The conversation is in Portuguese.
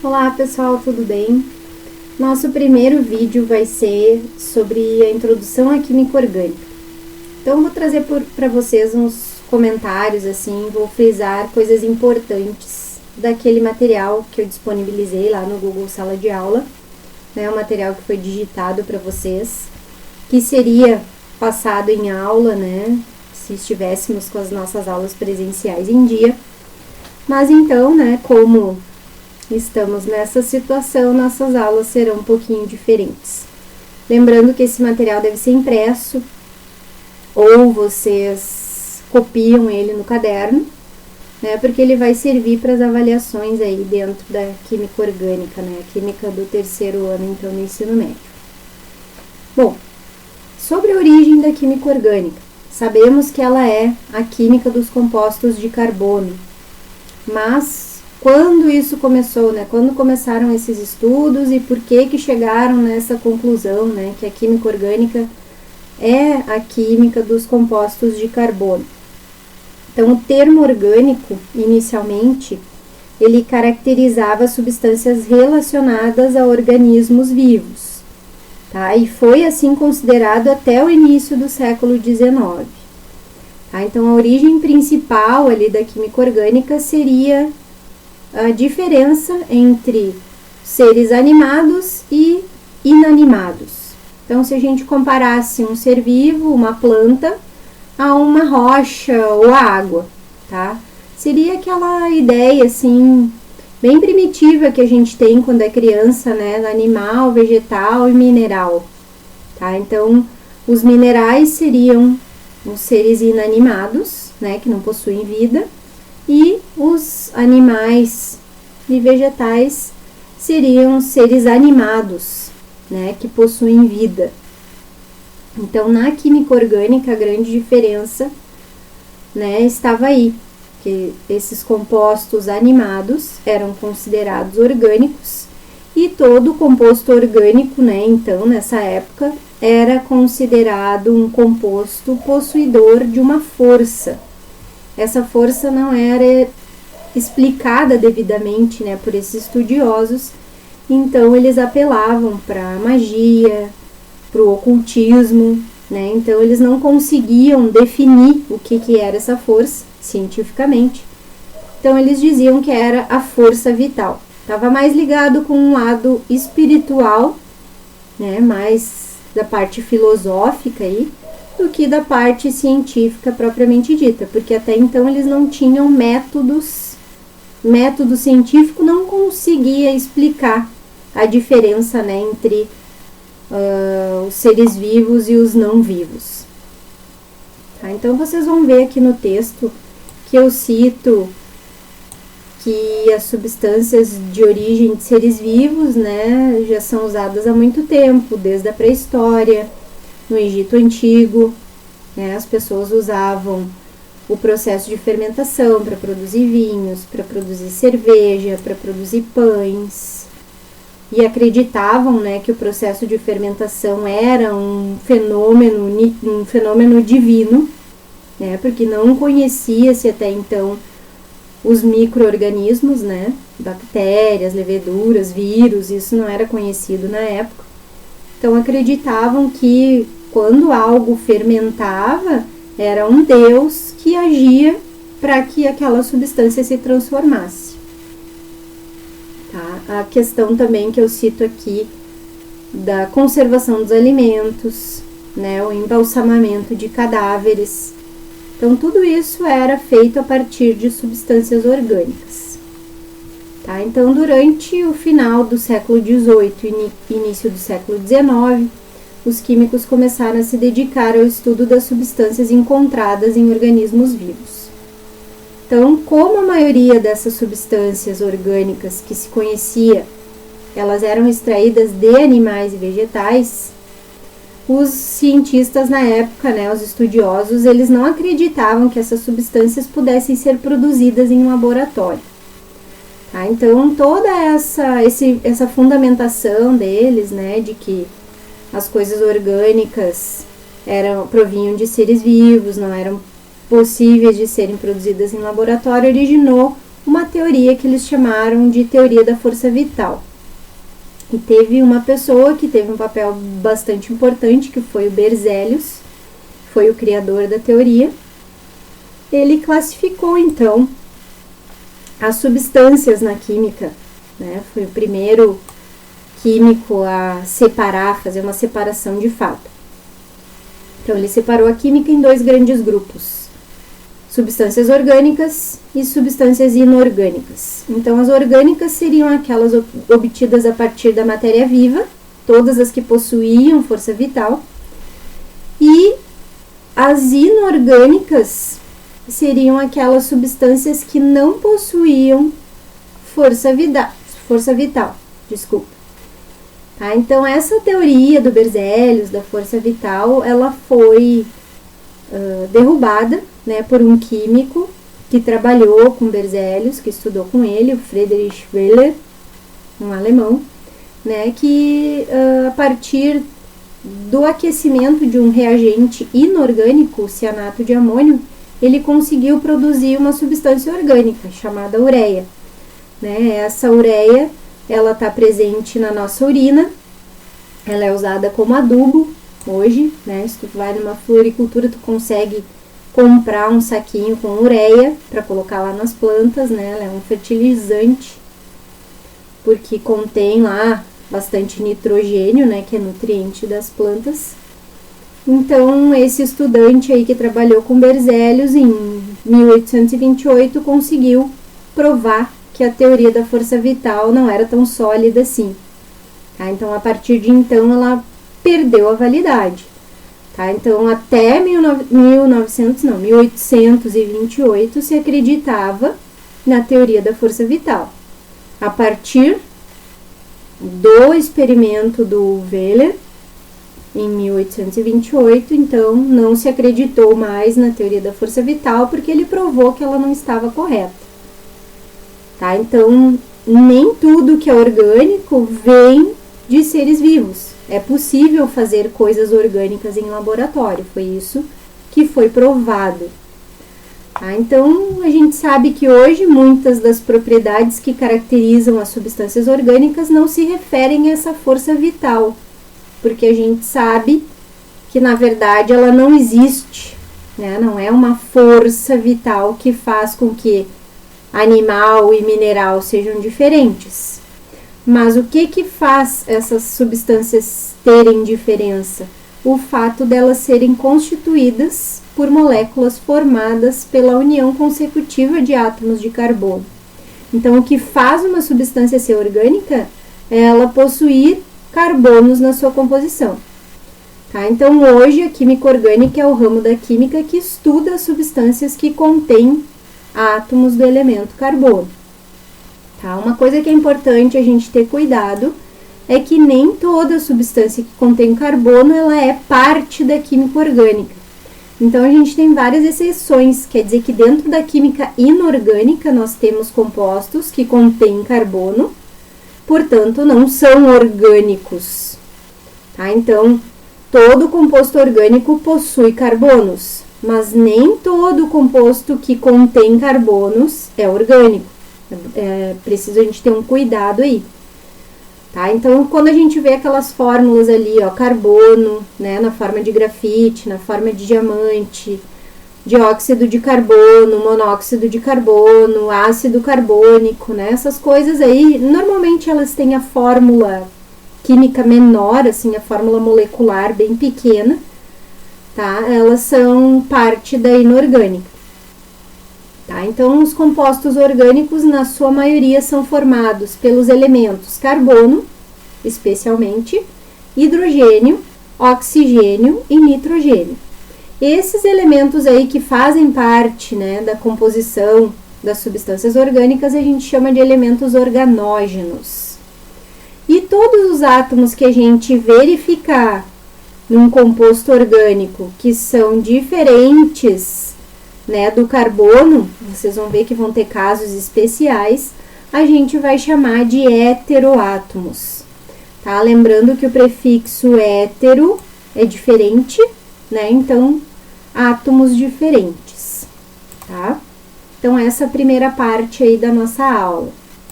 Olá pessoal, tudo bem? Nosso primeiro vídeo vai ser sobre a introdução à química orgânica. Então vou trazer para vocês uns comentários, assim, vou frisar coisas importantes daquele material que eu disponibilizei lá no Google Sala de Aula, né, o material que foi digitado para vocês, que seria passado em aula, né, se estivéssemos com as nossas aulas presenciais em dia. Mas então, né, como estamos nessa situação, nossas aulas serão um pouquinho diferentes. Lembrando que esse material deve ser impresso ou vocês copiam ele no caderno, né, porque ele vai servir para as avaliações aí dentro da química orgânica, né, a química do terceiro ano, então, no ensino médio. Bom, sobre a origem da química orgânica, sabemos que ela é a química dos compostos de carbono, mas quando isso começou, né? Quando começaram esses estudos e por que chegaram nessa conclusão, né? Que a química orgânica é a química dos compostos de carbono. Então, o termo orgânico, inicialmente, ele caracterizava substâncias relacionadas a organismos vivos, tá? E foi assim considerado até o início do século XIX. Tá? Então, a origem principal ali da química orgânica seria a diferença entre seres animados e inanimados. Então, se a gente comparasse um ser vivo, uma planta, a uma rocha ou a água, tá? Seria aquela ideia, assim, bem primitiva que a gente tem quando é criança, né? Animal, vegetal e mineral, tá? Então, os minerais seriam os seres inanimados, né? Que não possuem vida. E os animais e vegetais seriam seres animados, né, que possuem vida. Então, na química orgânica, a grande diferença, né, estava aí, que esses compostos animados eram considerados orgânicos e todo composto orgânico, né, então, nessa época, era considerado um composto possuidor de uma força. Essa força não era explicada devidamente, né, por esses estudiosos, então eles apelavam para a magia, para o ocultismo, né, então eles não conseguiam definir o que era essa força cientificamente, então eles diziam que era a força vital. Estava mais ligado com um lado espiritual, né, mais da parte filosófica aí, do que da parte científica propriamente dita, porque até então eles não tinham método científico não conseguia explicar a diferença, né, entre os seres vivos e os não vivos. Tá? Então vocês vão ver aqui no texto que eu cito que as substâncias de origem de seres vivos, né, já são usadas há muito tempo, desde a pré-história. No Egito Antigo, né, as pessoas usavam o processo de fermentação para produzir vinhos, para produzir cerveja, para produzir pães. E acreditavam, né, que o processo de fermentação era um fenômeno divino, né, porque não conhecia-se até então os micro-organismos, né, bactérias, leveduras, vírus, isso não era conhecido na época. Então acreditavam que quando algo fermentava, era um Deus que agia para que aquela substância se transformasse. Tá? A questão também que eu cito aqui da conservação dos alimentos, né, o embalsamamento de cadáveres. Então, tudo isso era feito a partir de substâncias orgânicas. Tá? Então, durante o final do século XVIII e início do século XIX, os químicos começaram a se dedicar ao estudo das substâncias encontradas em organismos vivos. Então, como a maioria dessas substâncias orgânicas que se conhecia, elas eram extraídas de animais e vegetais, os cientistas na época, né, os estudiosos, eles não acreditavam que essas substâncias pudessem ser produzidas em um laboratório. Tá? Então, toda essa fundamentação deles, né, de que as coisas orgânicas provinham de seres vivos, não eram possíveis de serem produzidas em laboratório, originou uma teoria que eles chamaram de teoria da força vital. E teve uma pessoa que teve um papel bastante importante, que foi o Berzelius, foi o criador da teoria. Ele classificou, então, as substâncias na química, né? Foi o primeiro químico a separar, fazer uma separação de fato. Então, ele separou a química em 2 grandes grupos: substâncias orgânicas e substâncias inorgânicas. Então, as orgânicas seriam aquelas obtidas a partir da matéria viva, todas as que possuíam força vital, e as inorgânicas seriam aquelas substâncias que não possuíam força vital. Tá? Então, essa teoria do Berzelius, da força vital, ela foi derrubada, né, por um químico que trabalhou com Berzelius, que estudou com ele, o Friedrich Wöhler, um alemão, né, que a partir do aquecimento de um reagente inorgânico, o cianato de amônio, ele conseguiu produzir uma substância orgânica chamada ureia. Né? Essa ureia, ela está presente na nossa urina, ela é usada como adubo hoje, né? Se tu vai numa floricultura, tu consegue comprar um saquinho com ureia para colocar lá nas plantas, né? Ela é um fertilizante, porque contém lá bastante nitrogênio, né? Que é nutriente das plantas. Então, esse estudante aí que trabalhou com Berzelius em 1828 conseguiu provar que a teoria da força vital não era tão sólida assim. Tá? Então, a partir de então, ela perdeu a validade. Tá? Então, até 1828 se acreditava na teoria da força vital. A partir do experimento do Wöhler, em 1828, então, não se acreditou mais na teoria da força vital, porque ele provou que ela não estava correta. Tá? Então, nem tudo que é orgânico vem de seres vivos. É possível fazer coisas orgânicas em laboratório, foi isso que foi provado. Tá? Então, a gente sabe que hoje muitas das propriedades que caracterizam as substâncias orgânicas não se referem a essa força vital, porque a gente sabe que, na verdade, ela não existe, né? Não é uma força vital que faz com que animal e mineral sejam diferentes. Mas o que faz essas substâncias terem diferença? O fato delas serem constituídas por moléculas formadas pela união consecutiva de átomos de carbono. Então, o que faz uma substância ser orgânica é ela possuir carbonos na sua composição. Tá? Então, hoje, a química orgânica é o ramo da química que estuda as substâncias que contêm átomos do elemento carbono. Tá? Uma coisa que é importante a gente ter cuidado é que nem toda substância que contém carbono ela é parte da química orgânica. Então, a gente tem várias exceções, quer dizer que dentro da química inorgânica nós temos compostos que contêm carbono, portanto, não são orgânicos. Tá? Então, todo composto orgânico possui carbonos, mas nem todo composto que contém carbonos é orgânico. É preciso a gente ter um cuidado aí. Tá? Então, quando a gente vê aquelas fórmulas ali, ó, carbono, né, na forma de grafite, na forma de diamante, dióxido de carbono, monóxido de carbono, ácido carbônico, né? Essas coisas aí, normalmente elas têm a fórmula química menor, assim, a fórmula molecular bem pequena, tá? Elas são parte da inorgânica. Tá? Então, os compostos orgânicos, na sua maioria, são formados pelos elementos carbono, especialmente, hidrogênio, oxigênio e nitrogênio. Esses elementos aí que fazem parte, né, da composição das substâncias orgânicas, a gente chama de elementos organógenos. E todos os átomos que a gente verificar num composto orgânico que são diferentes, né, do carbono, vocês vão ver que vão ter casos especiais, a gente vai chamar de heteroátomos. Tá? Lembrando que o prefixo hétero é diferente, né? Então, átomos diferentes, tá? Então, essa é a primeira parte aí da nossa aula.